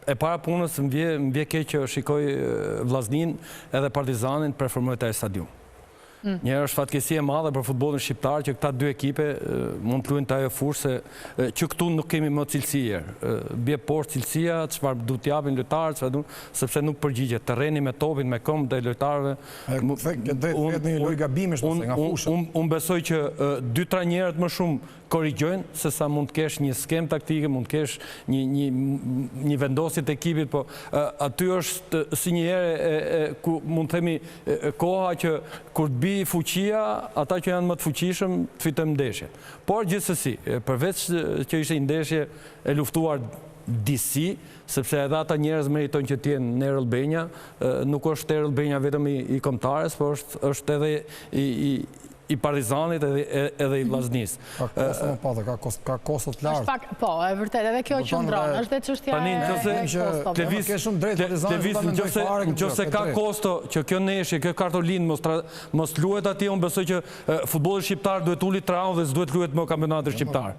e para punës më vje keq që shikoj Vllaznin edhe Partizanin performojnë te stadium. Një është fatkeqësi e madhe për futbollin shqiptar që këta dy ekipe mund të luajnë të ajo fushë që këtu nuk kemi më cilësie. Bie poshtë cilësia, çfarë duhet të japin lojtarët, sepse nuk përgjigjet terreni me topin, me këmbë të lojtarëve. Vetë një lojë gabimesh ose nga fusha. Unë besoj që 2-3 njerëz më shumë korrigjojnë se sa mund të kesh një skem taktike, mund të kesh një vendosje të ekipit, po aty është si një herë ku mund të themi koha që kur të bi fuqia, ata që janë më të fuqishëm të fitojnë ndeshje. Por gjithsesi, përveç që ishte një ndeshje e luftuar disi, sepse edhe ata njerëz meritojnë që t'jenë në Errol Benja, nuk është Errol Benja vetëm i kombëtares, por është edhe i Partizanit edhe i Vllaznis. Ka kosto më padhe, ka kosto të lartë. Po, e vërtet, edhe kjo qëndron, është dhe çështja e kosto. Nëse ka kosto që kjo neshje, kjo kartolinë mos luhet atje, unë besoj që futbolli shqiptar duhet uli traumë dhe s'duhet luhet më kampionatin shqiptar.